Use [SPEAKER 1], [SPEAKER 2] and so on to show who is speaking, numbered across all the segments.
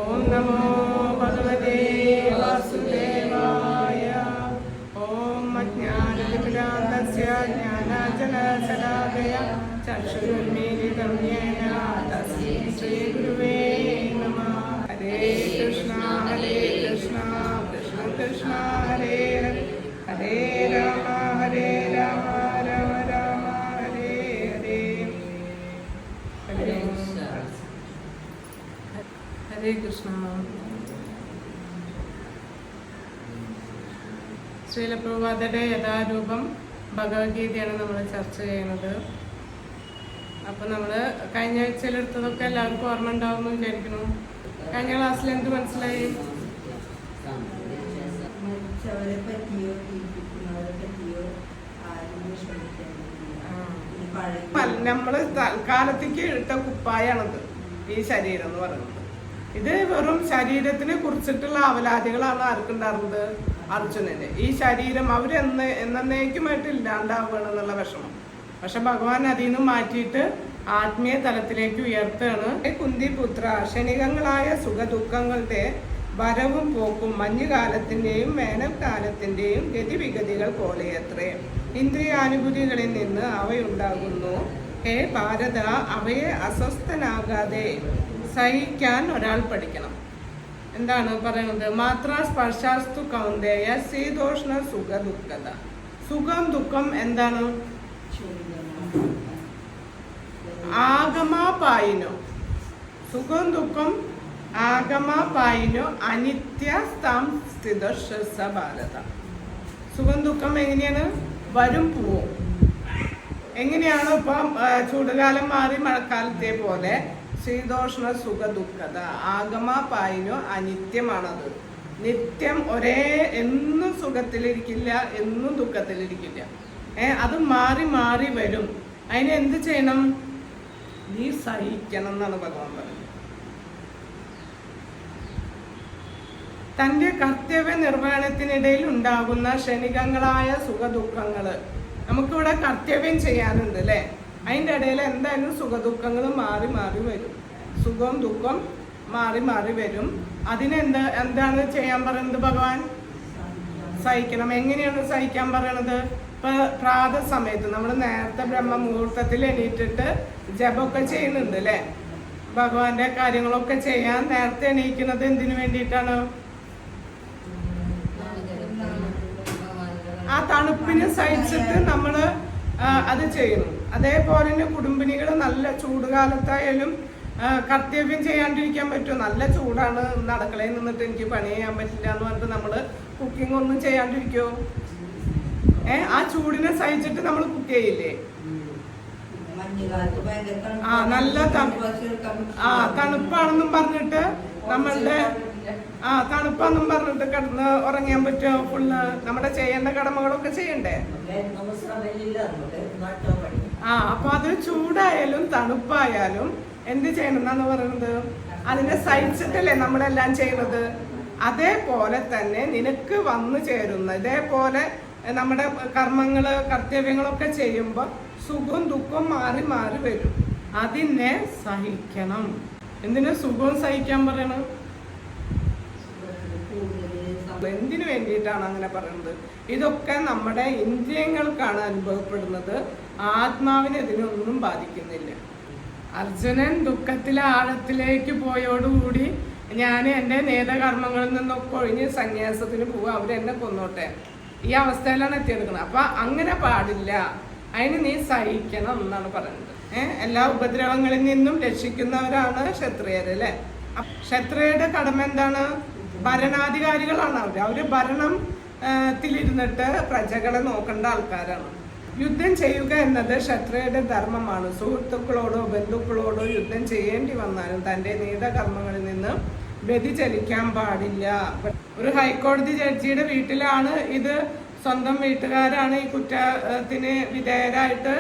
[SPEAKER 1] ഓം നമോ ഭഗവതേ വാസുദേവായ. ഓം അജ്ഞാനതിമിരാന്തസ്യ ജ്ഞാനാഞ്ജനശലാകയ ചക്ഷുരുന്മീലിതം യേന തസ്മൈ ശ്രീഗുരുവേ നമഃ. ഹരേ കൃഷ്ണ കൃഷ്ണ കൃഷ്ണ ഹരേ ഹരേ, ഹരേ രാമ രാമ രാമ ഹരേ ഹരേ. ഹരേ കൃഷ്ണ. ശ്രീല പ്രഭുപാദയുടെ യഥാരൂപം ഭഗവത്ഗീതയാണ് നമ്മൾ ചർച്ച ചെയ്യുന്നത്. അപ്പം നമ്മൾ കഴിഞ്ഞ ആഴ്ചയിലെടുത്തതൊക്കെ എല്ലാവർക്കും ഓർമ്മ ഉണ്ടാവുമെന്ന് വിചാരിക്കുന്നു. കഴിഞ്ഞ ക്ലാസ്സിൽ എന്ത് മനസ്സിലായി? നമ്മള് തൽക്കാലത്തേക്ക് ഇട്ട കുപ്പായാണത് ഈ ശരീരം എന്ന് പറയുന്നത്. ഇത് വെറും ശരീരത്തിനെ കുറിച്ചിട്ടുള്ള അവലാദികളാണ് ആർക്കുണ്ടായിരുന്നത്? അർജുനന്. ഈ ശരീരം എന്നേക്കുമായിട്ട് ഇല്ലാണ്ടാവുകയാണെന്നുള്ള വിഷമം. പക്ഷെ ഭഗവാൻ അതിൽ നിന്ന് മാറ്റിയിട്ട് ആത്മീയ തലത്തിലേക്ക് ഉയർത്തുകയാണ്. കുന്തിപുത്ര, ക്ഷണികങ്ങളായ സുഖദുഃഖങ്ങളുടെ വരവും പോക്കും മഞ്ഞുകാലത്തിന്റെയും വേനൽക്കാലത്തിന്റെയും ഗതിവിഗതികൾ പോലെയത്രേ. ഇന്ദ്രിയാനുഭൂതികളിൽ നിന്ന് അവയുണ്ടാകുന്നു. ഹേ ഭാരത, അവയെ അസ്വസ്ഥനാകാതെ സഹിക്കാൻ ഒരാൾ പഠിക്കണം. എന്താണ് പറയുന്നത്? മാത്ര സ്പർശാസ്തു കൗന്ദേയ ശീതോഷ്ണ സുഖ ദുഃഖത. സുഖം ദുഃഖം എന്താണ്? ആഗമാപായിനോ. സുഖം ദുഃഖം ആഗമാപായിനോ അനിത്യ സ്ഥിതശ്വസ ഭാരത. സുഖം ദുഃഖം എങ്ങനെയാണ്? വരും പോവും. എങ്ങനെയാണോ ഇപ്പം ചൂടുകാലം മാറി മഴക്കാലത്തെ പോലെ ശീതോഷ്ണ സുഖ ദുഃഖത ആഗമാപായിനോ അനിത്യമാണത്. നിത്യം എന്നും സുഖത്തിലിരിക്കില്ല, എന്നും ദുഃഖത്തിലിരിക്കില്ല. അത് മാറി മാറി വരും. അതിന് എന്ത് ചെയ്യണം? നീ സഹിക്കണം എന്നാണ് ഭഗവാൻ പറയുന്നത്. തൻ്റെ കർത്തവ്യ നിർവഹണത്തിനിടയിൽ ഉണ്ടാകുന്ന ക്ഷണികങ്ങളായ സുഖദുഃഖങ്ങള്, നമുക്കിവിടെ കർത്തവ്യം ചെയ്യാനുണ്ട് അല്ലേ? അതിൻ്റെ ഇടയിൽ എന്തായാലും സുഖദുഃഖങ്ങൾ മാറി മാറി വരും. സുഖം ദുഃഖം മാറി മാറി വരും. എന്താണ് ചെയ്യാൻ പറയുന്നത് ഭഗവാൻ? സഹിക്കണം. എങ്ങനെയാണ് സഹിക്കാൻ പറയണത്? ഇപ്പൊ പ്രാത സമയത്ത് നമ്മൾ നേരത്തെ ബ്രഹ്മമുഹൂർത്തത്തിൽ എണീറ്റിട്ട് ജപമൊക്കെ ചെയ്യുന്നുണ്ട് അല്ലേ? ഭഗവാന്റെ കാര്യങ്ങളൊക്കെ ചെയ്യാൻ നേരത്തെ എണീക്കുന്നത് എന്തിനു വേണ്ടിയിട്ടാണ്? ആ തണുപ്പിന് സഹിച്ചിട്ട് നമ്മള് അത് ചെയ്യുന്നു. അതേപോലെ തന്നെ കുടുംബിനികൾ നല്ല ചൂടുകാലത്തായാലും കർത്തവ്യം ചെയ്യാണ്ടിരിക്കാൻ പറ്റുമോ? നല്ല ചൂടാണ്, അടുക്കളയിൽ നിന്നിട്ട് എനിക്ക് പണി ചെയ്യാൻ പറ്റില്ല എന്ന് പറഞ്ഞിട്ട് നമ്മള് കുക്കിംഗ് ഒന്നും ചെയ്യാണ്ടിരിക്കുമോ? ആ ചൂടിനെ സഹിച്ചിട്ട് നമ്മൾ കുക്ക് ചെയ്യില്ലേ? നല്ല തണുപ്പാണെന്നും പറഞ്ഞിട്ട് നമ്മളുടെ തണുപ്പാന്നും പറഞ്ഞിട്ട് കിടന്ന് ഉറങ്ങാൻ പറ്റുമോ? ഫുള്ള് നമ്മുടെ ചെയ്യേണ്ട കടമകളൊക്കെ ചെയ്യണ്ടേ? അപ്പൊ അത് ചൂടായാലും തണുപ്പായാലും എന്ത് ചെയ്യണം എന്നാണ് പറയുന്നത്? അതിനെ സഹിച്ചിട്ടല്ലേ നമ്മളെല്ലാം ചെയ്യുന്നത്. അതേപോലെ തന്നെ നിനക്ക് വന്നു ചേരുന്ന ഇതേപോലെ നമ്മുടെ കർമ്മങ്ങള് കർത്തവ്യങ്ങളൊക്കെ ചെയ്യുമ്പോൾ സുഖവും ദുഃഖവും മാറി മാറി വരും. അതിനെ സഹിക്കണം. എന്തിനാ സുഖവും സഹിക്കാൻ പറയണം? എന്തിനു വേണ്ടിയിട്ടാണ് അങ്ങനെ പറയുന്നത്? ഇതൊക്കെ നമ്മുടെ ഇന്ദ്രിയങ്ങൾക്കാണ് അനുഭവപ്പെടുന്നത്. ആത്മാവിന് ഇതിനൊന്നും ബാധിക്കുന്നില്ല. അർജുനൻ ദുഃഖത്തിലെ ആഴത്തിലേക്ക് പോയോടുകൂടി ഞാൻ എൻ്റെ നേതകർമ്മങ്ങളിൽ നിന്നൊക്കെ ഒഴിഞ്ഞ് സന്യാസത്തിന് പോവുക, അവരെന്നെ കൊന്നോട്ടെ, ഈ അവസ്ഥയിലാണ് എത്തിയെടുക്കുന്നത്. അപ്പൊ അങ്ങനെ പാടില്ല. അതിന് നീ സഹിക്കണം എന്നാണ് പറയുന്നത്. എല്ലാ ഉപദ്രവങ്ങളിൽ നിന്നും രക്ഷിക്കുന്നവരാണ് ക്ഷത്രിയര് അല്ലെ? ക്ഷത്രിയരുടെ കടമ എന്താണ്? ഭരണാധികാരികളാണ് അവര് ഭരണത്തിലിരുന്നിട്ട് പ്രജകളെ നോക്കേണ്ട ആൾക്കാരാണ്. യുദ്ധം ചെയ്യുക എന്നത് ക്ഷത്രിയരുടെ ധർമ്മമാണ്. സുഹൃത്തുക്കളോടോ ബന്ധുക്കളോടോ യുദ്ധം ചെയ്യേണ്ടി വന്നാലും തൻ്റെ നീതകർമ്മങ്ങളിൽ നിന്ന് വ്യതിചലിക്കാൻ പാടില്ല. ഒരു ഹൈക്കോടതി ജഡ്ജിയുടെ വീട്ടിലാണ് ഇത്. സ്വന്തം വീട്ടുകാരാണ് ഈ കുറ്റത്തിന് വിധേയരായിട്ട്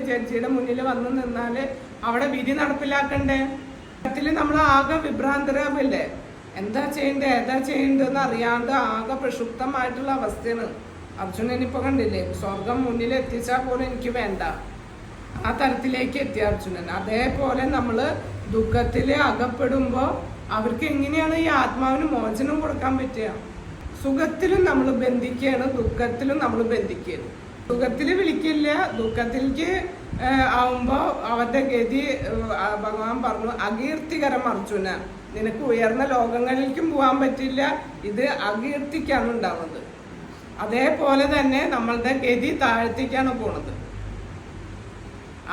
[SPEAKER 1] ജഡ്ജിയുടെ മുന്നിൽ വന്നു നിന്നാല് അവിടെ വിധി നടപ്പിലാക്കണ്ടേ? നമ്മൾ ആകെ വിഭ്രാന്തരാവില്ലേ? എന്താ ചെയ്യണ്ടേ ഏതാ ചെയ്യണ്ടെന്ന് അറിയാണ്ട് ആകെ പ്രക്ഷുബ്ധമായിട്ടുള്ള അവസ്ഥയാണ്. അർജുനൻ ഇപ്പൊ കണ്ടില്ലേ? സ്വർഗം മുന്നിൽ എത്തിച്ചാൽ പോലും എനിക്ക് വേണ്ട, ആ തരത്തിലേക്ക് എത്തിയ അർജുനൻ. അതേപോലെ നമ്മള് ദുഃഖത്തിൽ അകപ്പെടുമ്പോൾ അവർക്ക് എങ്ങനെയാണ് ഈ ആത്മാവിന് മോചനം കൊടുക്കാൻ പറ്റുക? സുഖത്തിലും നമ്മൾ ബന്ധിക്കുകയാണ്, ദുഃഖത്തിലും നമ്മൾ ബന്ധിക്കുകയാണ്. സുഖത്തിൽ വിളിക്കില്ല, ദുഃഖത്തിലേക്ക് ആവുമ്പോ അവരുടെ ഗതി ഭഗവാൻ പറഞ്ഞു അകീർത്തികരം അർജുന, നിനക്ക് ഉയർന്ന ലോകങ്ങളിലേക്കും പോകാൻ പറ്റില്ല, ഇത് അകീർത്തിക്കാണ് ഉണ്ടാവുന്നത്. അതേപോലെ തന്നെ നമ്മളുടെ ഗതി താഴ്ത്തിക്കാണ് പോണത്.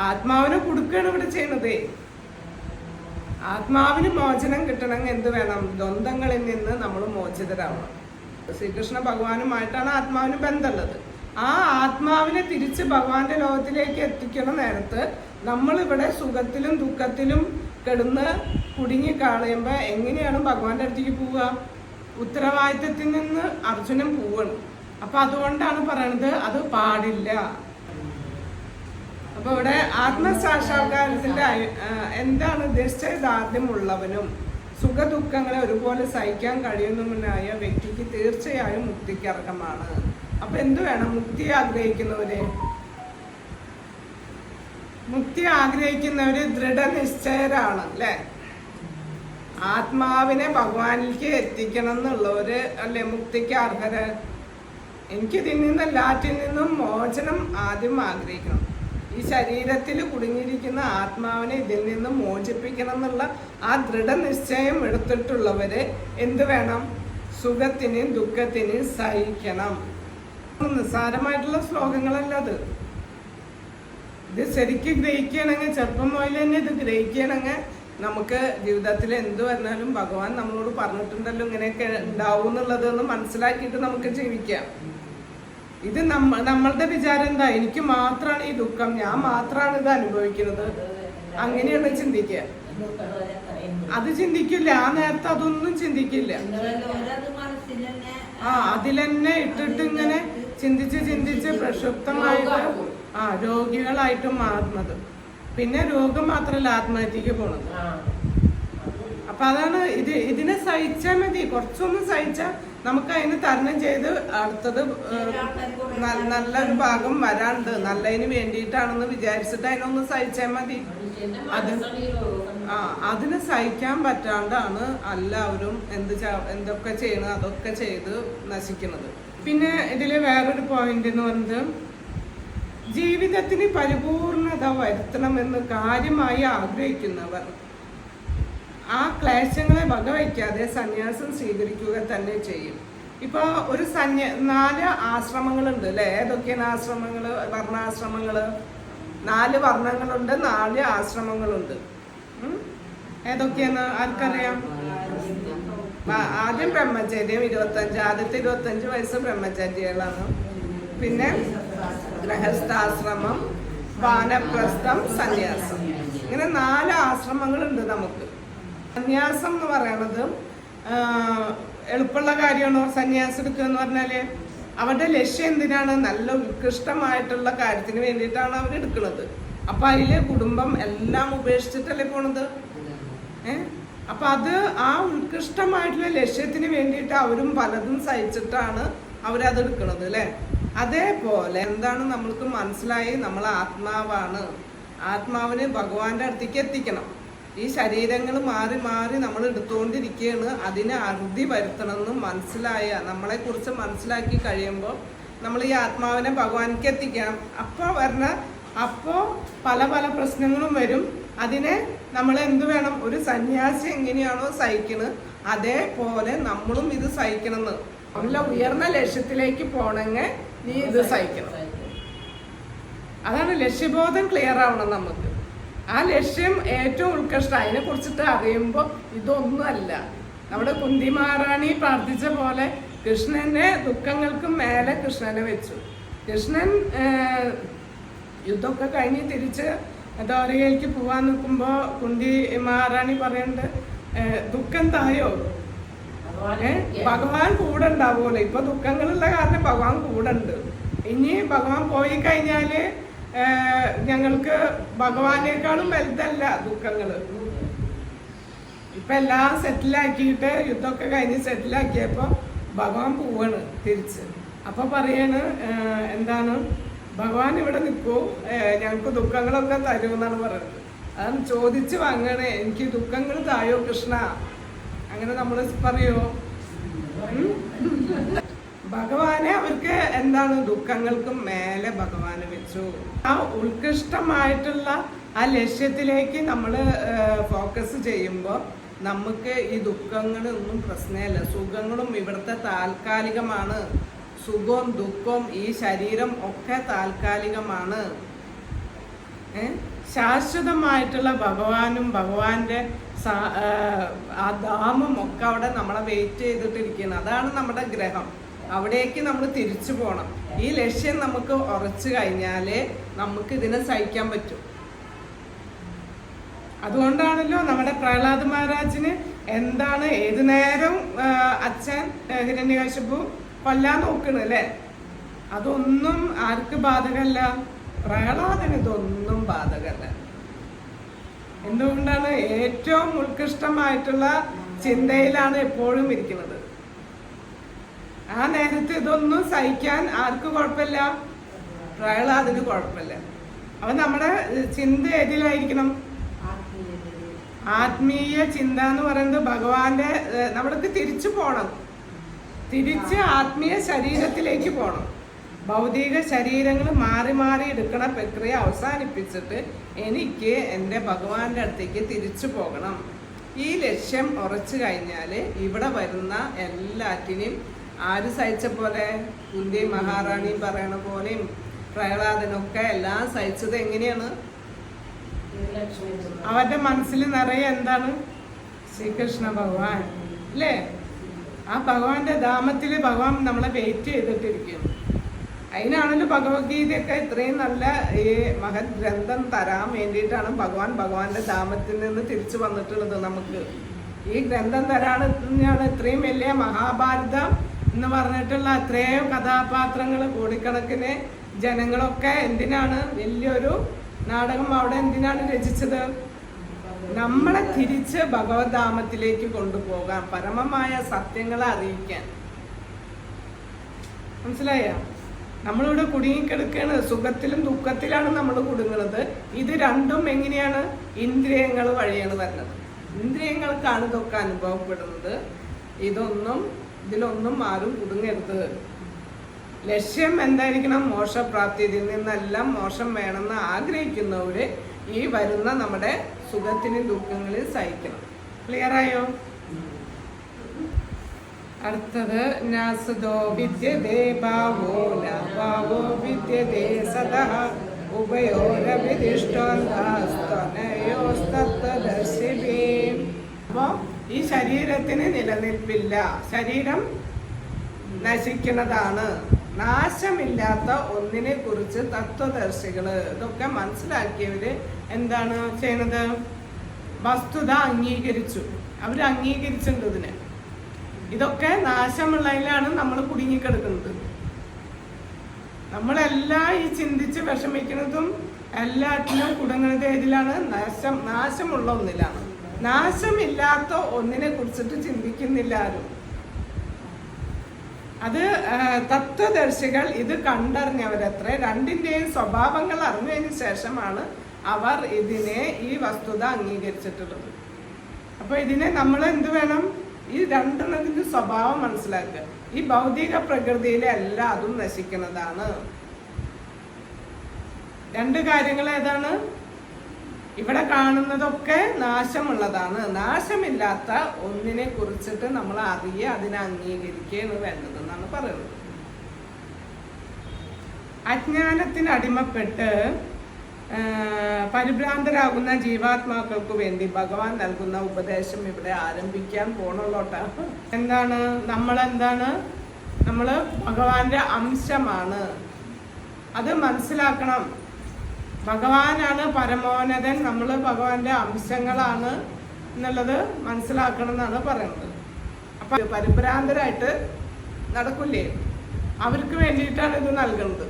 [SPEAKER 1] ആത്മാവിനെ കൊടുക്കുകയാണ് ഇവിടെ ചെയ്യണതേ. ആത്മാവിന് മോചനം കിട്ടണമെങ്കിൽ എന്ത് വേണം? ദ്വന്ദ്ങ്ങളിൽ നിന്ന് നമ്മൾ മോചിതരാവണം. ശ്രീകൃഷ്ണ ഭഗവാനുമായിട്ടാണ് ആത്മാവിന് ബന്ധമുള്ളത്. ആ ആത്മാവിനെ തിരിച്ച് ഭഗവാന്റെ ലോകത്തിലേക്ക് എത്തിക്കുന്ന നേരത്ത് നമ്മളിവിടെ സുഖത്തിലും ദുഃഖത്തിലും കിടന്ന് കുടുങ്ങിക്കളയുമ്പോൾ എങ്ങനെയാണ് ഭഗവാന്റെ അടുത്തേക്ക് പോവുക? ഉത്തരവാദിത്തത്തിൽ നിന്ന് അർജുനൻ പോവാണ്. അപ്പൊ അതുകൊണ്ടാണ് പറയണത് അത് പാടില്ല. അപ്പൊ ഇവിടെ ആത്മസാക്ഷാത്കാരത്തിന്റെ എന്താണ് നിശ്ചയദാർഢ്യമുള്ളവനും സുഖദുഃഖങ്ങളെ ഒരുപോലെ സഹിക്കാൻ കഴിയുന്നവനായ വ്യക്തിക്ക് തീർച്ചയായും മുക്തിക്ക് അർഹമാണ്. അപ്പൊ എന്ത് വേണം? മുക്തി ആഗ്രഹിക്കുന്നവര് ദൃഢനിശ്ചയരാണ് അല്ലെ. ആത്മാവിനെ ഭഗവാനിലേക്ക് എത്തിക്കണം എന്നുള്ളവര് അല്ലെ മുക്തിക്ക് അർഹര്. എനിക്കിതിൽ നിന്ന് എല്ലാറ്റിൽ നിന്നും മോചനം ആദ്യം ആഗ്രഹിക്കണം. ഈ ശരീരത്തിൽ കുടുങ്ങിയിരിക്കുന്ന ആത്മാവിനെ ഇതിൽ നിന്ന് മോചിപ്പിക്കണം എന്നുള്ള ആ ദൃഢനിശ്ചയം എടുത്തിട്ടുള്ളവര് എന്ത് വേണം? സുഖത്തിനെയും ദുഃഖത്തിനെയും സഹിക്കണം. നിസ്സാരമായിട്ടുള്ള ശ്ലോകങ്ങളല്ല അത്. ഇത് ശരിക്കും ഗ്രഹിക്കണമെങ്കിൽ, ചെറുപ്പം മുതൽ തന്നെ ഇത് ഗ്രഹിക്കണമെങ്കിൽ നമുക്ക് ജീവിതത്തിൽ എന്ത് വന്നാലും ഭഗവാൻ നമ്മളോട് പറഞ്ഞിട്ടുണ്ടല്ലോ ഇങ്ങനെയൊക്കെ ഉണ്ടാവും എന്നുള്ളത് ഒന്ന് മനസ്സിലാക്കിയിട്ട് നമുക്ക് ജീവിക്കാം. ഇത് നമ്മളുടെ വിചാരം എന്താ? എനിക്ക് മാത്രമാണ് ഈ ദുഃഖം, ഞാൻ മാത്രമാണ് ഇത് അനുഭവിക്കുന്നത്, അങ്ങനെയാണ് ചിന്തിക്കുക. അത് ചിന്തിക്കില്ല. ആ നേരത്തെ അതൊന്നും ചിന്തിക്കില്ല. അതിലെന്നെ ഇട്ടിട്ട് ഇങ്ങനെ ചിന്തിച്ച് പ്രക്ഷുബ്ധമായിട്ട് രോഗികളായിട്ട് മാറുന്നത്. പിന്നെ രോഗം മാത്രമല്ല ആത്മഹത്യക്ക് പോണത്. അപ്പൊ അതാണ് ഇതിനെ സഹിച്ചാൽ മതി. കുറച്ചൊന്നും സഹിച്ചാൽ നമുക്ക് അതിന് തരണം ചെയ്ത് അടുത്തത് നല്ലൊരു ഭാഗം വരാണ്ട് നല്ലതിന് വേണ്ടിയിട്ടാണെന്ന് വിചാരിച്ചിട്ട് അതിനൊന്ന് സഹിച്ചാൽ മതി. അതിന് സഹിക്കാൻ പറ്റാണ്ടാണ് എല്ലാവരും എന്തൊക്കെ ചെയ്യണത് അതൊക്കെ ചെയ്ത് നശിക്കുന്നത്. പിന്നെ ഇതില് വേറൊരു പോയിന്റ് എന്ന് പറയുന്നത്, ജീവിതത്തിന് പരിപൂർണത വരുത്തണമെന്ന് കാര്യമായി ആഗ്രഹിക്കുന്നവർ ആ ക്ലേശങ്ങളെ വകവയ്ക്കാതെ സന്യാസം സ്വീകരിക്കുക തന്നെ ചെയ്യും. ഇപ്പൊ ഒരു 4 ആശ്രമങ്ങളുണ്ട് അല്ലെ. ഏതൊക്കെയാണ് ആശ്രമങ്ങള്? വർണ്ണാശ്രമങ്ങള്. 4 വർണ്ണങ്ങളുണ്ട്, 4 ആശ്രമങ്ങളുണ്ട്. ഏതൊക്കെയാണ് ആർക്കറിയാം? ആദ്യം ബ്രഹ്മചര്യം 25, ആദ്യത്തെ 25 വയസ്സ് ബ്രഹ്മചര്യകളാണ്. പിന്നെ ഗൃഹസ്ഥാശ്രമം, വാനപ്രസ്ഥം, സന്യാസം. ഇങ്ങനെ 4 ആശ്രമങ്ങളുണ്ട് നമുക്ക്. സന്യാസം എന്ന് പറയണത് എളുപ്പമുള്ള കാര്യമാണോ? സന്യാസം എടുക്കുക എന്ന് പറഞ്ഞാല് അവരുടെ ലക്ഷ്യം എന്തിനാണ്? നല്ല ഉത്കൃഷ്ടമായിട്ടുള്ള കാര്യത്തിന് വേണ്ടിയിട്ടാണ് അവർ എടുക്കുന്നത്. അപ്പൊ അതില് കുടുംബം എല്ലാം ഉപേക്ഷിച്ചിട്ടല്ലേ പോണത്. അപ്പൊ അത് ആ ഉത്കൃഷ്ടമായിട്ടുള്ള ലക്ഷ്യത്തിന് വേണ്ടിയിട്ട് അവരും പലതും സഹിച്ചിട്ടാണ് അവരത് എടുക്കുന്നത് അല്ലെ. അതേപോലെ എന്താണ് നമ്മൾക്ക് മനസ്സിലായി? നമ്മൾ ആത്മാവാണ്. ആത്മാവിനെ ഭഗവാന്റെ അടുത്തേക്ക് എത്തിക്കണം. ഈ ശരീരങ്ങൾ മാറി മാറി നമ്മൾ എടുത്തുകൊണ്ടിരിക്കുകയാണ്. അതിനെ അറുതി വരുത്തണമെന്ന് നമ്മളെ കുറിച്ച് മനസ്സിലാക്കി കഴിയുമ്പോൾ നമ്മൾ ഈ ആത്മാവിനെ ഭഗവാനിക്ക് എത്തിക്കണം. അപ്പോൾ പല പല പ്രശ്നങ്ങളും വരും. അതിനെ നമ്മൾ എന്ത് വേണം? ഒരു സന്യാസി എങ്ങനെയാണോ സഹിക്കുന്നത് അതേപോലെ നമ്മളും ഇത് സഹിക്കണമെന്ന്. നല്ല ഉയർന്ന ലക്ഷ്യത്തിലേക്ക് പോണെങ്കിൽ നീ ഇത് സഹിക്കണം. അതാണ് ലക്ഷ്യബോധം ക്ലിയർ ആവണം നമുക്ക്. ആ ലക്ഷ്യം ഏറ്റവും ഉത്കൃഷ്ടം. അതിനെ കുറിച്ചിട്ട് അറിയുമ്പോൾ ഇതൊന്നുമല്ല. നമ്മുടെ കുന്തി മഹാറാണി പ്രാർത്ഥിച്ച പോലെ കൃഷ്ണനെ ദുഃഖങ്ങൾക്കും മേലെ കൃഷ്ണനെ വെച്ചു. കൃഷ്ണൻ യുദ്ധമൊക്കെ കഴിഞ്ഞ് തിരിച്ച് ദ്വാരകയിലേക്ക് പോവാൻ നിൽക്കുമ്പോൾ കുന്തി മഹാറാണി പറയുന്നുണ്ട്, ദുഃഖം തായോ, ഭഗവാൻ കൂടെ ഉണ്ടാവുമല്ലോ. ഇപ്പൊ ദുഃഖങ്ങളുള്ള കാരണം ഭഗവാൻ കൂടെ ഉണ്ട്. ഇനി ഭഗവാൻ പോയി കഴിഞ്ഞാല് ഞങ്ങൾക്ക് ഭഗവാനേക്കാളും വലുതല്ല ദുഃഖങ്ങള്. ഇപ്പൊ എല്ലാം സെറ്റിലാക്കിയിട്ട് യുദ്ധമൊക്കെ കഴിഞ്ഞ് സെറ്റിലാക്കിയപ്പോ ഭഗവാൻ പോവാണ് തിരിച്ച്. അപ്പൊ പറയാണ് എന്താണ്, ഭഗവാൻ ഇവിടെ നിൽക്കൂ, ഞങ്ങൾക്ക് ദുഃഖങ്ങളൊക്കെ തരുമെന്നാണ് പറയുന്നത്. അതാണ് ചോദിച്ചു വാങ്ങണേ, എനിക്ക് ദുഃഖങ്ങൾ തായോ കൃഷ്ണ, അങ്ങനെ നമ്മൾ പറയുമോ? ഭഗവാനെ അവർക്ക് എന്താണ്, ദുഃഖങ്ങൾക്കും മേലെ ഭഗവാന് വെച്ചു. ആ ഉത്കൃഷ്ടമായിട്ടുള്ള ആ ലക്ഷ്യത്തിലേക്ക് നമ്മൾ ഫോക്കസ് ചെയ്യുമ്പോൾ നമുക്ക് ഈ ദുഃഖങ്ങളൊന്നും പ്രശ്നമല്ല. സുഖങ്ങളും ഇവിടുത്തെ താൽക്കാലികമാണ്. സുഖവും ദുഃഖവും ഈ ശരീരം ഒക്കെ താൽക്കാലികമാണ്. ശാശ്വതമായിട്ടുള്ള ഭഗവാനും ഭഗവാന്റെ ആ ധാമും ഒക്കെ അവിടെ നമ്മളെ വെയിറ്റ് ചെയ്തിട്ടിരിക്കുകയാണ്. അതാണ് നമ്മുടെ ഗ്രഹം. അവിടേക്ക് നമ്മൾ തിരിച്ചു പോകണം. ഈ ലക്ഷ്യം നമുക്ക് ഉറച്ചു കഴിഞ്ഞാലേ നമുക്ക് ഇതിനെ സഹിക്കാൻ പറ്റും. അതുകൊണ്ടാണല്ലോ നമ്മുടെ പ്രഹ്ലാദ് മഹാരാജിന് എന്താണ് ഏതു നേരം അച്ഛൻ ഹിരണ്യകശിപു കൊല്ലാൻ നോക്കണല്ലേ. അതൊന്നും ആർക്ക് ബാധകമല്ല? പ്രഹ്ലാദന് ഇതൊന്നും ബാധകമല്ല. എന്തുകൊണ്ടാണ്? ഏറ്റവും ഉത്കൃഷ്ടമായിട്ടുള്ള ചിന്തയിലാണ് എപ്പോഴും ഇരിക്കുന്നത്. ആ നേരത്തെ ഇതൊന്നും സഹിക്കാൻ ആർക്ക് കുഴപ്പമില്ല? പ്രഹ്ലാദന് കുഴപ്പമില്ല. അപ്പൊ നമ്മുടെ ചിന്ത ഏതിലായിരിക്കണം? ആത്മീയ ചിന്ത എന്ന് പറയുന്നത് ഭഗവാന്റെ, നമ്മൾക്ക് തിരിച്ചു പോകണം. തിരിച്ച് ആത്മീയ ശരീരത്തിലേക്ക് പോകണം. ഭൗതിക ശരീരങ്ങൾ മാറി മാറി എടുക്കണ പ്രക്രിയ അവസാനിപ്പിച്ചിട്ട് എനിക്ക് എൻ്റെ ഭഗവാന്റെ അടുത്തേക്ക് തിരിച്ചു പോകണം. ഈ ലക്ഷ്യം ഉറച്ചു കഴിഞ്ഞാൽ ഇവിടെ വരുന്ന എല്ലാറ്റിനെയും ആര് സഹിച്ച പോലെ, കുന്തി മഹാറാണിയും പറയണ പോലെയും പ്രഹ്ലാദനൊക്കെ എല്ലാം സഹിച്ചത് എങ്ങനെയാണ്? അവരുടെ മനസ്സിൽ നിറയെ എന്താണ്? ശ്രീകൃഷ്ണ ഭഗവാൻ അല്ലേ? ആ ഭഗവാന്റെ ധാമത്തിൽ ഭഗവാൻ നമ്മളെ വെയിറ്റ് ചെയ്തിട്ടിരിക്കുന്നു. അതിനാണല്ലോ ഭഗവത്ഗീതയൊക്കെ ഇത്രയും നല്ല ഈ മഹത് ഗ്രന്ഥം തരാൻ വേണ്ടിയിട്ടാണ് ഭഗവാന്റെ ധാമത്തിൽ നിന്ന് തിരിച്ചു വന്നിട്ടുള്ളത്. നമുക്ക് ഈ ഗ്രന്ഥം തരാനാണ് ഇത്രയും വലിയ മഹാഭാരതം എന്ന് പറഞ്ഞിട്ടുള്ള എത്രയോ കഥാപാത്രങ്ങൾ, കോടിക്കണക്കിന് ജനങ്ങളൊക്കെ എന്തിനാണ് വലിയൊരു നാടകം അവിടെ എന്തിനാണ് രചിച്ചത്? നമ്മളെ തിരിച്ച് ഭഗവത്ധാമത്തിലേക്ക് കൊണ്ടുപോകാൻ, പരമമായ സത്യങ്ങളെ അറിയിക്കാൻ. മനസ്സിലായോ? നമ്മളിവിടെ കുടുങ്ങിക്കിടക്കാണ്. സുഖത്തിലും ദുഃഖത്തിലാണ് നമ്മൾ കുടുങ്ങുന്നത്. ഇത് രണ്ടും എങ്ങനെയാണ്? ഇന്ദ്രിയങ്ങൾ വഴിയാണ് വരുന്നത്. ഇന്ദ്രിയങ്ങൾക്കാണ് ഇതൊക്കെ അനുഭവപ്പെടുന്നത്. ഇതിലൊന്നും ആരും കുടുങ്ങരുത്. ലക്ഷ്യം എന്തായിരിക്കണം? മോക്ഷപ്രാപ്തി. ഇതിൽ നിന്നെല്ലാം മോക്ഷം വേണമെന്ന് ആഗ്രഹിക്കുന്നവര് ഈ വരുന്ന നമ്മുടെ സുഖത്തിനും ദുഃഖങ്ങളിൽ സഹിക്കണം. ക്ലിയറായോ? അടുത്തത് നാസദോ വിദ്യതേ ഭാവോ ഭാവോ വിദ്യതേ സദഃ ഉഭയോരവിദിഷ്ടോസ്തനയോസ്തത്വദർശിഭി. അപ്പോ ഈ ശരീരത്തിന് നിലനിൽപ്പില്ല. ശരീരം നശിക്കുന്നതാണ്. നാശമില്ലാത്ത ഒന്നിനെ കുറിച്ച് തത്വദർശികള്, ഇതൊക്കെ മനസ്സിലാക്കിയവര് എന്താണ് ചെയ്യണത്? വസ്തുത അംഗീകരിച്ചു. അവര് അംഗീകരിച്ചിട്ടുണ്ട് ഇതിനെ. ഇതൊക്കെ നാശമുള്ളതിലാണ് നമ്മൾ കുടുങ്ങിക്കിടക്കുന്നത്. നമ്മളെല്ലാം ഈ ചിന്തിച്ച് വിഷമിക്കുന്നതും എല്ലാറ്റിനും കുടുങ്ങുന്നത് ഏതിലാണ്? നാശമുള്ള ഒന്നിലാണ്. നാശമില്ലാത്ത ഒന്നിനെ കുറിച്ചിട്ട് ചിന്തിക്കുന്നില്ല ആരും. അത് തത്വദർശികൾ ഇത് കണ്ടറിഞ്ഞവരത്രേ. രണ്ടിൻ്റെയും സ്വഭാവങ്ങൾ അറിഞ്ഞതിന് ശേഷമാണ് അവർ ഇതിനെ, ഈ വസ്തുത അംഗീകരിച്ചിട്ടുള്ളത്. അപ്പൊ ഇതിനെ നമ്മൾ എന്ത് വേണം? ഈ രണ്ടെണ്ണത്തിന്റെ സ്വഭാവം മനസ്സിലാക്കുക. ഈ ഭൗതിക പ്രകൃതിയിലെ എല്ലാം അതും നശിക്കുന്നതാണ്. രണ്ട് കാര്യങ്ങൾ ഏതാണ്? ഇവിടെ കാണുന്നതൊക്കെ നാശമുള്ളതാണ്. നാശമില്ലാത്ത ഒന്നിനെ കുറിച്ചിട്ട് നമ്മൾ അറിയുക, അതിനെ അംഗീകരിക്കുകയാണ് വേണ്ടതെന്നാണ് പറയുന്നത്. അജ്ഞാനത്തിന് അടിമപ്പെട്ട് പരിഭ്രാന്തരാകുന്ന ജീവാത്മാക്കൾക്ക് വേണ്ടി ഭഗവാൻ നൽകുന്ന ഉപദേശം ഇവിടെ ആരംഭിക്കാൻ പോണുള്ളോട്ടാ. എന്താണ്? നമ്മള് ഭഗവാന്റെ അംശമാണ്. അത് മനസ്സിലാക്കണം. ഭഗവാനാണ് പരമോന്നതൻ, നമ്മൾ ഭഗവാന്റെ അംശങ്ങളാണ് എന്നുള്ളത് മനസ്സിലാക്കണം എന്നാണ് പറയുന്നത്. അപ്പൊ പരിഭ്രാന്തരായിട്ട് നടക്കില്ലേ? അവർക്ക് വേണ്ടിയിട്ടാണ് ഇത് നൽകുന്നത്.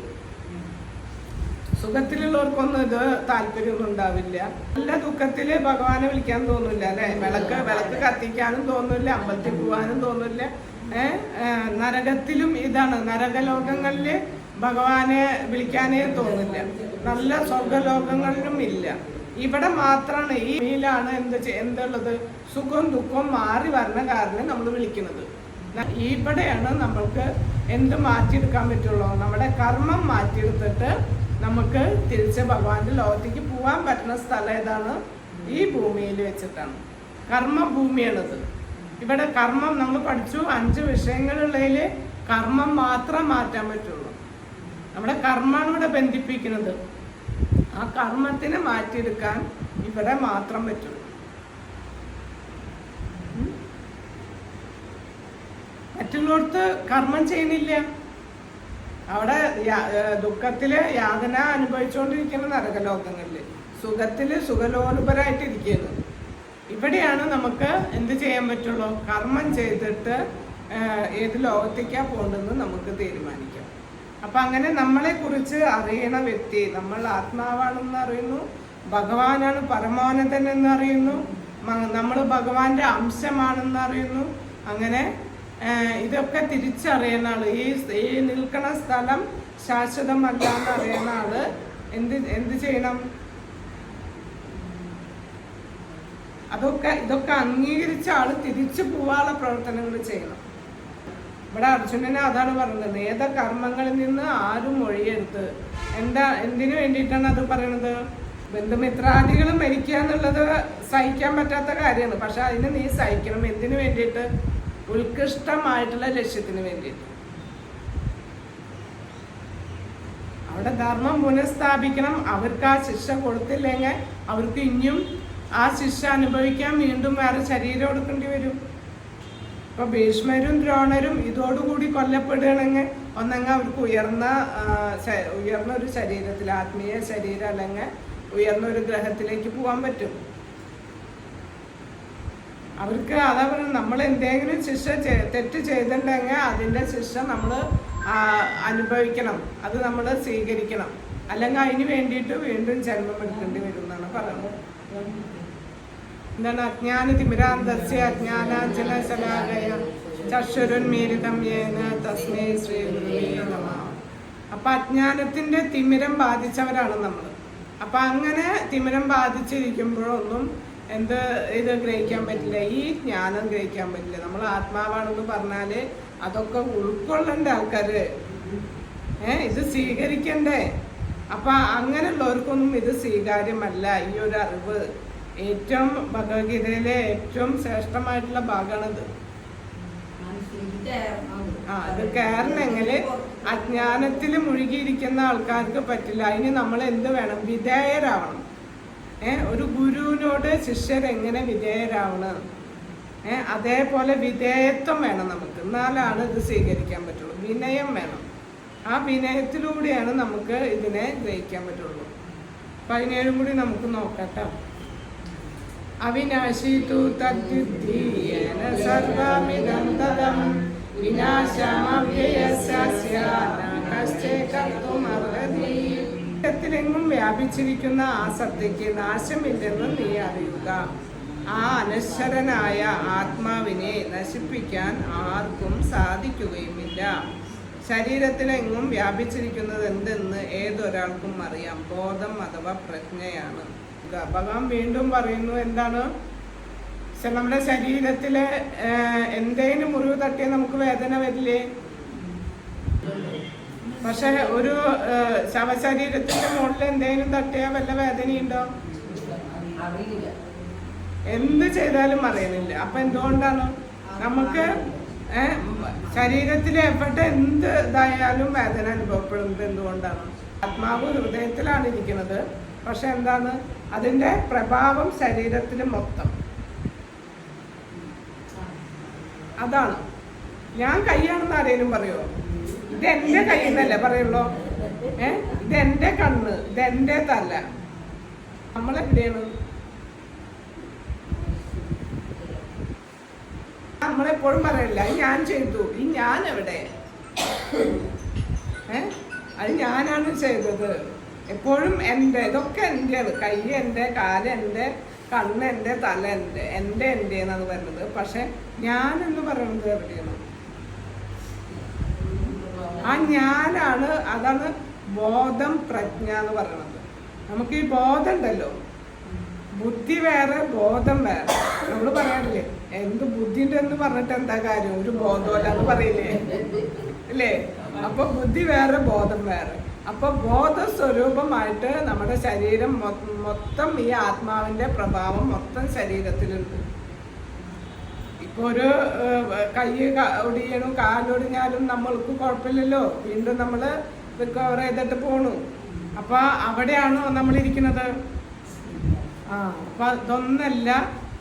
[SPEAKER 1] സുഖത്തിലുള്ളവർക്കൊന്നും ഇത് താല്പര്യമൊന്നും ഉണ്ടാവില്ല. നല്ല ദുഃഖത്തില് ഭഗവാനെ വിളിക്കാൻ തോന്നില്ല അല്ലെ? വിളക്ക് കത്തിക്കാനും തോന്നില്ല, അമ്പലത്തിൽ പോകാനും തോന്നില്ല. നരകത്തിലും ഇതാണ്. നരകലോകങ്ങളില് ഭഗവാനെ വിളിക്കാനേ തോന്നില്ല. നല്ല സ്വർഗലോകങ്ങളിലും ഇല്ല. ഇവിടെ മാത്രമാണ് ഈ ഭൂമിയിലാണ് എന്തുള്ളത്, സുഖവും ദുഃഖവും മാറി വരണ കാരണം നമ്മൾ വിളിക്കുന്നത്. ഇവിടെയാണ് നമ്മൾക്ക് എന്ത് മാറ്റിയെടുക്കാൻ പറ്റുള്ളൂ, നമ്മുടെ കർമ്മം മാറ്റിയെടുത്തിട്ട് നമുക്ക് തിരിച്ച് ഭഗവാന്റെ ലോകത്തേക്ക് പോകാൻ പറ്റുന്ന സ്ഥലം ഏതാണ്, ഈ ഭൂമിയിൽ വെച്ചിട്ടാണ്. കർമ്മഭൂമിയാണിത്. ഇവിടെ കർമ്മം നമ്മൾ പഠിച്ചു, 5 വിഷയങ്ങളുള്ളതിൽ കർമ്മം മാത്രം മാറ്റാൻ പറ്റുള്ളൂ. നമ്മുടെ കർമ്മമാണ് ഇവിടെ ബന്ധിപ്പിക്കുന്നത്. ആ കർമ്മത്തിനെ മാറ്റിയെടുക്കാൻ ഇവിടെ മാത്രം പറ്റുള്ളൂ. മറ്റുള്ളവർക്ക് കർമ്മം ചെയ്യുന്നില്ല. അവിടെ ദുഃഖത്തില് യാതന അനുഭവിച്ചുകൊണ്ടിരിക്കുന്ന നരകലോകങ്ങളില്, സുഖത്തില് സുഖലോലുപരായിട്ടിരിക്കുന്നത്. ഇവിടെയാണ് നമുക്ക് എന്ത് ചെയ്യാൻ പറ്റുള്ളൂ, കർമ്മം ചെയ്തിട്ട് ഏത് ലോകത്തേക്കാ പോകേണ്ടതെന്ന് നമുക്ക് തീരുമാനിക്കാം. അപ്പൊ അങ്ങനെ നമ്മളെ കുറിച്ച് അറിയണ വ്യക്തി, നമ്മൾ ആത്മാവാണെന്ന് അറിയുന്നു, ഭഗവാനാണ് പരമോന്നതൻ എന്ന് അറിയുന്നു, നമ്മൾ ഭഗവാന്റെ അംശമാണെന്ന് അറിയുന്നു. അങ്ങനെ ഇതൊക്കെ തിരിച്ചറിയുന്ന ആള്, ഈ നിൽക്കുന്ന സ്ഥലം ശാശ്വതമല്ല എന്ന് അറിയുന്ന ആള് എന്ത് ചെയ്യണം, ഇതൊക്കെ അംഗീകരിച്ച ആള് തിരിച്ചു പോവാനുള്ള പ്രവർത്തനങ്ങൾ ചെയ്യണം. ഇവിടെ അർജുനനെ അതാണ് പറയുന്നത്, നേത കർമ്മങ്ങളിൽ നിന്ന് ആരും മൊഴിയെടുത്ത്. എന്തിനു വേണ്ടിയിട്ടാണ് അത് പറയണത്? ബന്ധുമിത്രാദികൾ മരിക്കുക എന്നുള്ളത് സഹിക്കാൻ പറ്റാത്ത കാര്യമാണ്. പക്ഷെ അതിന് നീ സഹിക്കണം. എന്തിനു വേണ്ടിയിട്ട്? ഉത്കൃഷ്ടമായിട്ടുള്ള ലക്ഷ്യത്തിന് വേണ്ടിയിട്ട്. അവിടെ ധർമ്മം പുനഃസ്ഥാപിക്കണം. അവർക്ക് ആ ശിക്ഷ കൊടുത്തില്ലെങ്കിൽ അവർക്ക് ഇനിയും ആ ശിക്ഷ അനുഭവിക്കാൻ വീണ്ടും വേറെ ശരീരം എടുക്കേണ്ടി വരും. ഇപ്പൊ ഭീഷ്മരും ദ്രോണരും ഇതോടുകൂടി കൊല്ലപ്പെടുകയാണെങ്കിൽ ഒന്നെങ്കിൽ അവർക്ക് ഉയർന്ന ഒരു ശരീരത്തിൽ, ആത്മീയ ശരീരം, അല്ലെങ്കിൽ ഉയർന്ന ഒരു ഗ്രഹത്തിലേക്ക് പോകാൻ പറ്റും. അവർക്ക് അതാ പറയുന്നത്, നമ്മൾ എന്തെങ്കിലും ശിക്ഷ തെറ്റ് ചെയ്തിട്ടുണ്ടെങ്കിൽ അതിൻ്റെ ശിക്ഷ നമ്മൾ അനുഭവിക്കണം, അത് നമ്മൾ സ്വീകരിക്കണം. അല്ലെങ്കിൽ അതിന് വേണ്ടിയിട്ട് വീണ്ടും ജന്മം എടുക്കേണ്ടി വരും എന്നാണ് പറയുന്നത്. എന്താണ്? അജ്ഞാനതിമിരാന്തസ്യ അജ്ഞാനാഞ്ജനശലാകയ ചക്ഷുരുന്മീലിതം യേന തസ്മൈ ശ്രീ ഗുരുവേ നമഃ. അപ്പൊ അജ്ഞാനത്തിന്റെ തിമിരം ബാധിച്ചവരാണ് നമ്മൾ. അപ്പൊ അങ്ങനെ തിമിരം ബാധിച്ചിരിക്കുമ്പോഴൊന്നും ഇത് ഗ്രഹിക്കാൻ പറ്റില്ല, ഈ ജ്ഞാനം ഗ്രഹിക്കാൻ പറ്റില്ല. നമ്മൾ ആത്മാവാണെന്ന് പറഞ്ഞാല് അതൊക്കെ ഉൾക്കൊള്ളേണ്ട ആൾക്കാര്, ഇത് സ്വീകരിക്കണ്ടേ. അപ്പൊ അങ്ങനെയുള്ളവർക്കൊന്നും ഇത് സ്വീകാര്യമല്ല. ഈ ഒരു അറിവ് ഏറ്റവും ഭഗവത്ഗീതയിലെ ഏറ്റവും ശ്രേഷ്ഠമായിട്ടുള്ള ഭാഗമാണിത്. ഇത് കയറണമെങ്കിൽ അജ്ഞാനത്തിൽ മുഴുകിയിരിക്കുന്ന ആൾക്കാർക്ക് പറ്റില്ല. അതിന് നമ്മൾ എന്ത് വേണം? വിധേയരാവണം. ഒരു ഗുരുവിനോട് ശിഷ്യരെങ്ങനെ വിധേയരാവണം, അതേപോലെ വിധേയത്വം വേണം നമുക്ക്. എന്നാലാണ് ഇത് സ്വീകരിക്കാൻ പറ്റുള്ളൂ. വിനയം വേണം. ആ വിനയത്തിലൂടെയാണ് നമുക്ക് ഇതിനെ ഗ്രഹിക്കാൻ പറ്റുള്ളൂ. 17 കൂടി നമുക്ക് നോക്കട്ടോ. അവിനാശി തു തദ്വിദ്ധീയേന സർവമിദം തദം വിനാശമവ്യയസ്യ നാകശ്ചേ കർത്തുമർഹതി. ത്തിലെങ്ങും വ്യാപിച്ചിരിക്കുന്ന ആ സത്യയ്ക്ക് നാശമില്ലെന്ന് നീ അറിയുക. ആ അനശ്വരനായ ആത്മാവിനെ നശിപ്പിക്കാൻ ആർക്കും സാധിക്കുകയുമില്ല. ശരീരത്തിലെങ്ങും വ്യാപിച്ചിരിക്കുന്നത് എന്തെന്ന് ഏതൊരാൾക്കും അറിയാം. ബോധം അഥവാ പ്രജ്ഞയാണ്. ഭഗവാൻ വീണ്ടും പറയുന്നു, എന്താണ്? നമ്മുടെ ശരീരത്തിലെ എന്തെങ്കിലും മുറിവ് തട്ടിയാൽ നമുക്ക് വേദന വരില്ലേ? പക്ഷെ ഒരു ശവശരീരത്തിന്റെ മുകളിൽ എന്തെങ്കിലും തട്ടിയാൽ വല്ല വേദനയുണ്ടോ? എന്ത് ചെയ്താലും അറിയുന്നില്ല. അപ്പൊ എന്തുകൊണ്ടാണ്? നമുക്ക് ശരീരത്തിൽ എവിടെ എന്ത് ഇതായാലും വേദന അനുഭവപ്പെടുന്നത് എന്തുകൊണ്ടാണ്? ആത്മാവ് ഹൃദയത്തിലാണ് ഇരിക്കുന്നത്. പക്ഷെ എന്താണ് അതിന്റെ പ്രഭാവം ശരീരത്തിൽ മൊത്തം. അതാണ്. ഞാൻ കൈയാണെന്ന് ആരെങ്കിലും പറയുമോ? ഇത് എന്റെ കൈ എന്നല്ലേ പറയുള്ളൂ. ഇത് എന്റെ കണ്ണ്, ഇത് എന്റെ തല. നമ്മളെവിടെയാണ്? നമ്മളെപ്പോഴും പറയില്ല ഞാൻ ചെയ്തു, ഈ ഞാൻ എവിടെ? അത് ഞാനാണ് ചെയ്തത്. എപ്പോഴും എൻ്റെ, ഇതൊക്കെ എൻ്റെയാണ്. കൈ എൻ്റെ, കാല് എൻ്റെ, കണ്ണ് എൻ്റെ, തല എൻ്റെ എന്നാണ് പറയുന്നത്. പക്ഷെ ഞാനെന്ന് പറയുന്നത് എവിടെയാണ്? ആ ഞാനാണ്. അതാണ് ബോധം, പ്രജ്ഞ എന്ന് പറയുന്നത്. നമുക്ക് ഈ ബോധം ഉണ്ടല്ലോ, ബുദ്ധി വേറെ, ബോധം വേറെ. നമ്മൾ പറയാറില്ലേ, എന്ത് ബുദ്ധിന്റെ എന്ന് പറഞ്ഞിട്ട് എന്താ കാര്യം, ഒരു ബോധമല്ല എന്ന് പറയില്ലേ അല്ലേ? അപ്പൊ ബുദ്ധി വേറെ, ബോധം വേറെ. അപ്പൊ ബോധസ്വരൂപമായിട്ട് നമ്മുടെ ശരീരം മൊത്തം ഈ ആത്മാവിന്റെ പ്രഭാവം മൊത്തം ശരീരത്തിലുണ്ട്. ഇപ്പൊ ഒരു കൈ ഒടിയണം, കാലൊടിഞ്ഞാലും നമ്മൾക്ക് കുഴപ്പമില്ലല്ലോ, വീണ്ടും നമ്മൾ റിക്കവർ ചെയ്തിട്ട് പോണു. അപ്പൊ അവിടെയാണോ നമ്മളിരിക്കുന്നത്? അപ്പൊ അതൊന്നല്ല.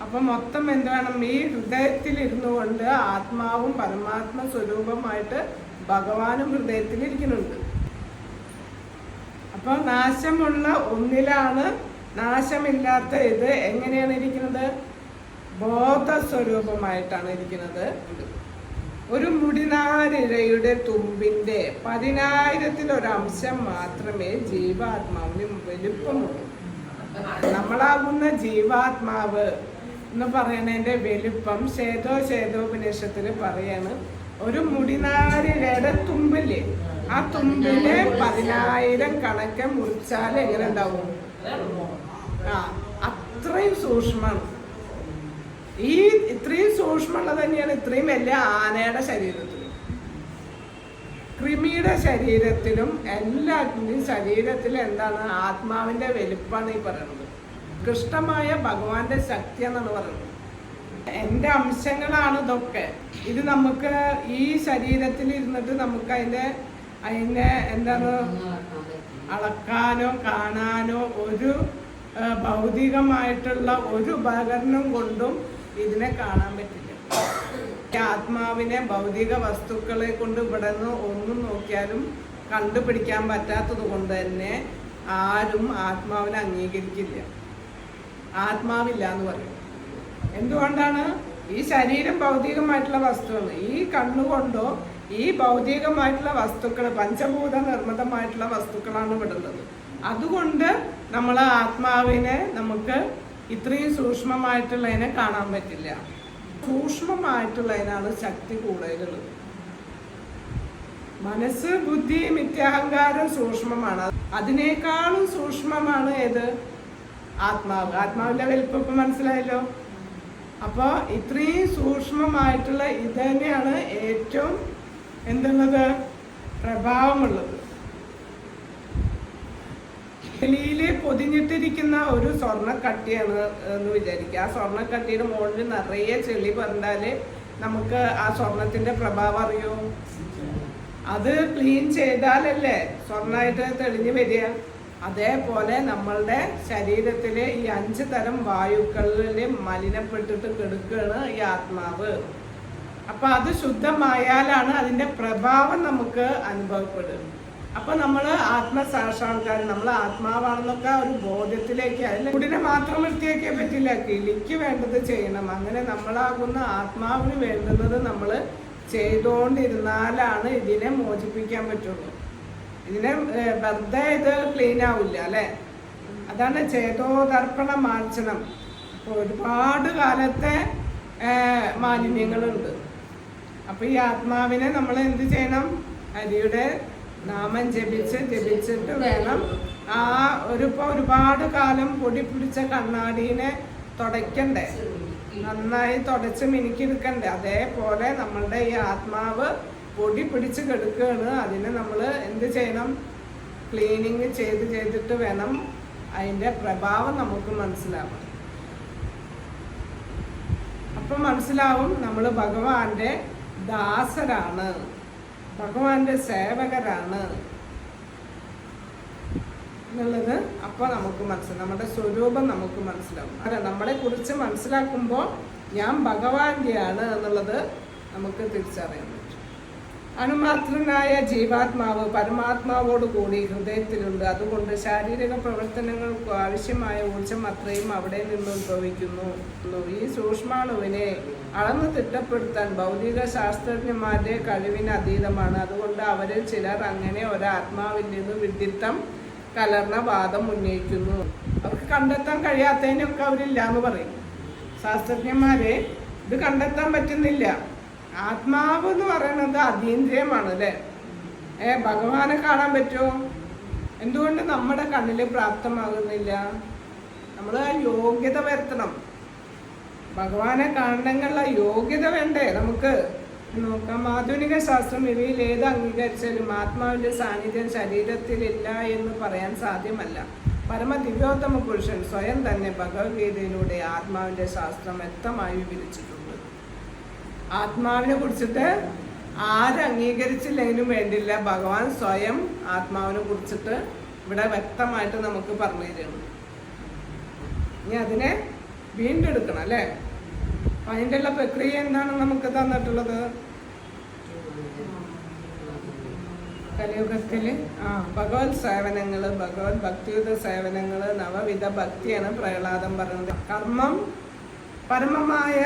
[SPEAKER 1] അപ്പൊ മൊത്തം എന്ത് വേണം, ഈ ഹൃദയത്തിൽ ഇരുന്നു കൊണ്ട് ആത്മാവും പരമാത്മ സ്വരൂപമായിട്ട് ഭഗവാനും ഹൃദയത്തിൽ ഇരിക്കുന്നുണ്ട്. അപ്പൊ നാശമുള്ള ഒന്നിലാണ് നാശമില്ലാത്ത ഇത് എങ്ങനെയാണ് ഇരിക്കുന്നത്? ബോധസ്വരൂപമായിട്ടാണ് ഇരിക്കുന്നത്. ഒരു മുടിനാരിഴയുടെ തുമ്പിന്റെ 10,000-ൽ-1 മാത്രമേ ജീവാത്മാവിന് വലുപ്പമുള്ളൂ. നമ്മളാകുന്ന ജീവാത്മാവ് എന്ന് പറയുന്നതിന്റെ വലുപ്പം ശേതോപനിഷത്തിൽ പറയാണ്. ഒരു മുടിനാരിഴയുടെ തുമ്പില്ലേ, ആ തുമ്പില് 10,000 കണക്കെ മുറിച്ചാൽ എങ്ങനെ ഉണ്ടാവും? അത്രയും സൂക്ഷ്മമാണ്. ഇത്രയും സൂക്ഷ്മമുള്ളത് തന്നെയാണ് ഇത്രയും വലിയ ആനയുടെ ശരീരത്തിലും കൃമിയുടെ ശരീരത്തിലും എല്ലാത്തിൻ്റെയും ശരീരത്തിൽ എന്താണ്? ആത്മാവിന്റെ വലുപ്പമാണ് ഈ പറയുന്നത്. കൃഷ്ണമായ ഭഗവാന്റെ ശക്തി എന്നാണ് പറയുന്നത്. എൻ്റെ അംശങ്ങളാണ് ഇതൊക്കെ. ഇത് നമുക്ക് ഈ ശരീരത്തിൽ ഇരുന്നിട്ട് നമുക്ക് അതിനെ എന്താണ് അളക്കാനോ കാണാനോ ഒരു ഭൗതികമായിട്ടുള്ള ഒരു ഉപകരണം കൊണ്ടും ഇതിനെ കാണാൻ പറ്റില്ല. ആത്മാവിനെ ഭൗതിക വസ്തുക്കളെ കൊണ്ട് ഇവിടെ നിന്ന് ഒന്നും നോക്കിയാലും കണ്ടുപിടിക്കാൻ പറ്റാത്തത് കൊണ്ട് തന്നെ ആരും ആത്മാവിനെ അംഗീകരിക്കില്ല. ആത്മാവില്ല എന്ന് പറയും. എന്തുകൊണ്ടാണ്? ഈ ശരീരം ഭൗതികമായിട്ടുള്ള വസ്തുവാണ്. ഈ കണ്ണുകൊണ്ടോ ഈ ഭൗതികമായിട്ടുള്ള വസ്തുക്കൾ പഞ്ചഭൂത നിർമ്മിതമായിട്ടുള്ള വസ്തുക്കളാണ് ഇവിടെ ഉള്ളത്. അതുകൊണ്ട് നമ്മൾ ആത്മാവിനെ നമുക്ക് ഇത്രയും സൂക്ഷ്മമായിട്ടുള്ളതിനെ കാണാൻ പറ്റില്ല. സൂക്ഷ്മമായിട്ടുള്ളതിനാണ് ശക്തി കൂടുതലുള്ളത്. മനസ്സ്, ബുദ്ധി, മിഥ്യാഹങ്കാരം സൂക്ഷ്മമാണ്. അതിനേക്കാളും സൂക്ഷ്മമാണ് ഏത്? ആത്മാവ്. ആത്മാവിന്റെ വലിപ്പം മനസ്സിലായല്ലോ. അപ്പൊ ഇത്രയും സൂക്ഷ്മമായിട്ടുള്ള ഇത് തന്നെയാണ് ഏറ്റവും എന്തുള്ളത്? പ്രഭാവമുള്ളത്. ചെളിയില് പൊതിഞ്ഞിട്ടിരിക്കുന്ന ഒരു സ്വർണ്ണക്കട്ടിയാണ് എന്ന് വിചാരിക്കുക. ആ സ്വർണ്ണക്കട്ടിയുടെ മുകളിൽ നിറയെ ചെളി പറഞ്ഞാല് നമുക്ക് ആ സ്വർണത്തിന്റെ പ്രഭാവം അറിയോ? അത് ക്ലീൻ ചെയ്താലല്ലേ സ്വർണ്ണമായിട്ട് തെളിഞ്ഞു വരിക. അതേപോലെ നമ്മളുടെ ശരീരത്തിലെ ഈ 5 തരം വായുക്കളിൽ മലിനപ്പെട്ടിട്ട് കിടക്കുകയാണ് ഈ ആത്മാവ്. അപ്പൊ അത് ശുദ്ധമായാലാണ് അതിന്റെ പ്രഭാവം നമുക്ക് അനുഭവപ്പെടും. അപ്പൊ നമ്മള് ആത്മസാക്ഷാത്കാരം, നമ്മൾ ആത്മാവാണെന്നൊക്കെ ഒരു ബോധ്യത്തിലേക്ക് അതിൽ കുടിനെ മാത്രം വൃത്തിയാക്കിയാൽ പറ്റില്ല, കിളിക്ക് വേണ്ടത് ചെയ്യണം. അങ്ങനെ നമ്മളാകുന്ന ആത്മാവിന് വേണ്ടുന്നത് നമ്മൾ ചെയ്തുകൊണ്ടിരുന്നാലാണ് ഇതിനെ മോചിപ്പിക്കാൻ പറ്റുള്ളൂ. ഇതിനെ വെറുതെ ഇത് ക്ലീൻ ആവില്ല അല്ലെ. അതാണ് ചേതോദർപ്പണ മാർജനം. ഒരുപാട് കാലത്തെ മാലിന്യങ്ങളുണ്ട്. അപ്പൊ ഈ ആത്മാവിനെ നമ്മൾ എന്ത് ചെയ്യണം? ഹരിയുടെ നാമം ജപിച്ചിട്ട് വേണം ആ ഒരുപാട് കാലം പൊടി പിടിച്ച കണ്ണാടീനെ തുടയ്ക്കണ്ടേ, നന്നായി തുടച്ച് മിനുക്കിയെടുക്കണ്ടേ. അതേപോലെ നമ്മളുടെ ഈ ആത്മാവ് പൊടി പിടിച്ച് കിടക്കുകയാണ്. അതിനെ നമ്മൾ എന്ത് ചെയ്യണം? ക്ലീനിങ് ചെയ്തിട്ട് വേണം അതിൻ്റെ പ്രഭാവം നമുക്ക് മനസ്സിലാവാം. അപ്പം മനസ്സിലാവും നമ്മൾ ഭഗവാന്റെ ദാസരാണ്, ഭഗവാന്റെ സേവകരാണ് എന്നുള്ളത്. അപ്പോൾ നമുക്ക് മനസ്സിലാവും, നമ്മുടെ സ്വരൂപം നമുക്ക് മനസ്സിലാവും. അല്ല, നമ്മളെ കുറിച്ച് മനസ്സിലാക്കുമ്പോൾ ഞാൻ ഭഗവാന്റെയാണ് എന്നുള്ളത് നമുക്ക് തിരിച്ചറിയാൻ പറ്റും. അണുമാത്രനായ ജീവാത്മാവ് പരമാത്മാവോട് കൂടി ഹൃദയത്തിലുണ്ട്. അതുകൊണ്ട് ശാരീരിക പ്രവർത്തനങ്ങൾക്ക് ആവശ്യമായ ഊർജം അത്രയും അവിടെ നിന്ന് ഉത്ഭവിക്കുന്നു. ഈ സൂക്ഷ്മാണുവിനെ അളന്ന് തിട്ടപ്പെടുത്താൻ ഭൗതിക ശാസ്ത്രജ്ഞന്മാരുടെ കഴിവിന് അതീതമാണ്. അതുകൊണ്ട് അവരിൽ ചിലർ അങ്ങനെ ഒരാത്മാവിൽ നിന്ന് വിഡിത്തം കലർന്ന വാദം ഉന്നയിക്കുന്നു. അവർക്ക് കണ്ടെത്താൻ കഴിയാത്തതിനൊക്കെ അവരില്ല എന്ന് പറയും. ശാസ്ത്രജ്ഞന്മാരെ ഇത് കണ്ടെത്താൻ പറ്റുന്നില്ല. ആത്മാവ് എന്ന് പറയുന്നത് അതീന്ദ്രിയമാണ് അല്ലേ. ഭഗവാനെ കാണാൻ പറ്റുമോ? എന്തുകൊണ്ട് നമ്മുടെ കണ്ണിൽ പ്രാപ്തമാകുന്നില്ല? നമ്മൾ ആ യോഗ്യത വരുത്തണം. ഭഗവാനെ കാണണമെന്നുള്ള യോഗ്യത വേണ്ടേ നമുക്ക്? നോക്കാം. ആധുനിക ശാസ്ത്രം ഇവയിൽ ഏത് അംഗീകരിച്ചാലും ആത്മാവിന്റെ സാന്നിധ്യം ശരീരത്തിലില്ല എന്ന് പറയാൻ സാധ്യമല്ല. പരമദിവ്യോത്തമ പുരുഷൻ സ്വയം തന്നെ ഭഗവത്ഗീതയിലൂടെ ആത്മാവിന്റെ ശാസ്ത്രം വ്യക്തമായി വിവരിച്ചിട്ടുണ്ട്. ആത്മാവിനെ കുറിച്ചിട്ട് ആരംഗീകരിച്ചില്ലെങ്കിലും വേണ്ടില്ല, ഭഗവാൻ സ്വയം ആത്മാവിനെ കുറിച്ചിട്ട് ഇവിടെ വ്യക്തമായിട്ട് നമുക്ക് പറഞ്ഞു തരുന്നു. ഇനി അതിനെ വീണ്ടെടുക്കണം അല്ലേ? അതിൻ്റെ ഉള്ള പ്രക്രിയ എന്താണ് നമുക്ക് തന്നിട്ടുള്ളത്? കലിയുഗത്തില് ഭഗവത് സേവനങ്ങള്, ഭഗവത് ഭക്തിയുത സേവനങ്ങള്, നവവിധ ഭക്തിയാണ് പ്രഹ്ലാദൻ പറയുന്നത്. കർമ്മം പരമമായ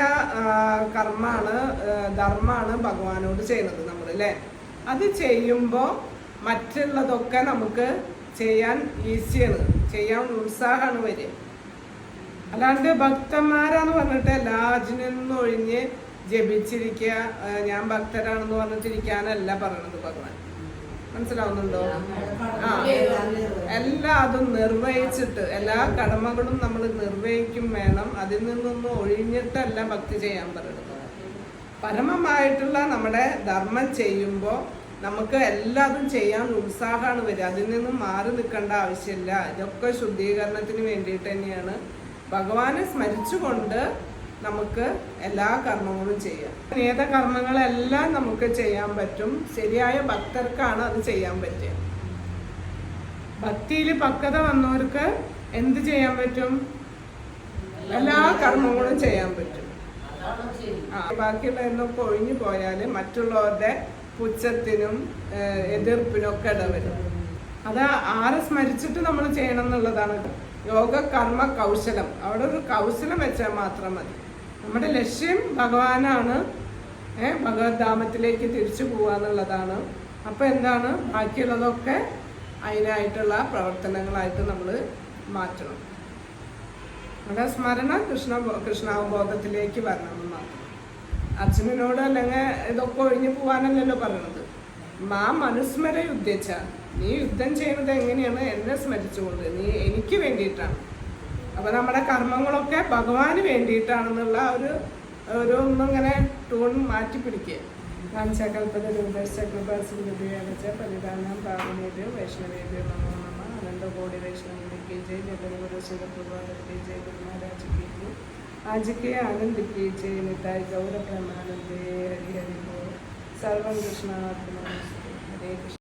[SPEAKER 1] കർമ്മാണ്, ധർമ്മമാണ് ഭഗവാനോട് ചെയ്യുന്നത് നമ്മൾ അല്ലേ? അത് ചെയ്യുമ്പോൾ മറ്റുള്ളതൊക്കെ നമുക്ക് ചെയ്യാൻ ഈസിയാണ്, ചെയ്യാൻ ഉത്സാഹമാണ് വരിക. അല്ലാണ്ട് ഭക്തന്മാരാന്ന് പറഞ്ഞിട്ട് എല്ലാറ്റിനും ഒഴിഞ്ഞ് ജപിച്ചിരിക്കുക, ഞാൻ ഭക്തരാണെന്ന് പറഞ്ഞിട്ടിരിക്കാനല്ല പറയണത് ഭഗവാൻ. മനസ്സിലാവുന്നുണ്ടോ? എല്ലാം അതും നിർവഹിച്ചിട്ട്, എല്ലാ കടമകളും നമ്മൾ നിർവഹിക്കും വേണം. അതിൽ നിന്നൊന്നും ഒഴിഞ്ഞിട്ടല്ല ഭക്തി ചെയ്യാൻ പറയുന്നത്. പരമമായിട്ടുള്ള നമ്മുടെ ധർമ്മം ചെയ്യുമ്പോൾ നമുക്ക് എല്ലാതും ചെയ്യാൻ ഉത്സാഹമാണ് വരിക. അതിൽ നിന്നും മാറി നിൽക്കേണ്ട ആവശ്യമില്ല. ഇതൊക്കെ ശുദ്ധീകരണത്തിന് വേണ്ടിയിട്ട് തന്നെയാണ്. ഭഗവാനെ സ്മരിച്ചുകൊണ്ട് നമുക്ക് എല്ലാ കർമ്മങ്ങളും ചെയ്യാം. കർമ്മങ്ങളെല്ലാം നമുക്ക് ചെയ്യാൻ പറ്റും. ശരിയായ ഭക്തർക്കാണ് അത് ചെയ്യാൻ പറ്റുക. ഭക്തിയിൽ പക്വത വന്നവർക്ക് എന്ത് ചെയ്യാൻ പറ്റും? എല്ലാ കർമ്മങ്ങളും ചെയ്യാൻ പറ്റും. ബാക്കിയുള്ള എന്നൊക്കെ ഒഴിഞ്ഞു പോയാൽ മറ്റുള്ളവരുടെ പുച്ഛത്തിനും എതിർപ്പിനും ഒക്കെ ഇടവരും. അത് ആരെ സ്മരിച്ചിട്ട് നമ്മൾ ചെയ്യണം എന്നുള്ളതാണ്. യോഗ കർമ്മ കൗശലം, അവിടെ ഒരു കൗശലം വെച്ചാൽ മാത്രം മതി. നമ്മുടെ ലക്ഷ്യം ഭഗവാനാണ്, ഭഗവത് ധാമത്തിലേക്ക് തിരിച്ചു പോവാന്നുള്ളതാണ്. അപ്പോൾ എന്താണ്, ബാക്കിയുള്ളതൊക്കെ അതിനായിട്ടുള്ള പ്രവർത്തനങ്ങളായിട്ട് നമ്മൾ മാറ്റണം. നമ്മുടെ സ്മരണ കൃഷ്ണാവബോധത്തിലേക്ക് വരണമെന്ന് മാത്രം. അർജുനനോട് അല്ലെങ്കിൽ ഇതൊക്കെ ഒഴിഞ്ഞു പോകാനല്ലല്ലോ പറയണത്. മനുസ്മര യുദ്ധിച്ച, നീ യുദ്ധം ചെയ്യുന്നത് എങ്ങനെയാണ്? എന്നെ സ്മരിച്ചുകൊണ്ട്, നീ എനിക്ക് വേണ്ടിയിട്ടാണ്. അപ്പൊ നമ്മുടെ കർമ്മങ്ങളൊക്കെ ഭഗവാന് വേണ്ടിയിട്ടാണെന്നുള്ള ഒരു ഒന്നിങ്ങനെ ടൂൺ മാറ്റി പിടിക്കുക. കാഞ്ചകൽപ്പത രൂപേശകൃപസിദ്ധിയടച്ച പരിധാനം പാവനേദ്യം വൈഷ്ണവേദ്യോ നമോ നമ. അനന്തകോടി വൈഷ്ണവിക്ക് ജയ്. ജഗദ്ഗുരു ശിവപ്രഭാതക്ക് ജയ്. ഗുരുമഹാരാജ് ആജിക്ക് ആനന്ദിക്ക് ജയ്. നിതായ് ഗൗര പ്രമാനന്ദേ. ഹരി ഹരി ബോൾ. സർവം കൃഷ്ണാർപ്പണമസ്തു. ഹരേ കൃഷ്ണ.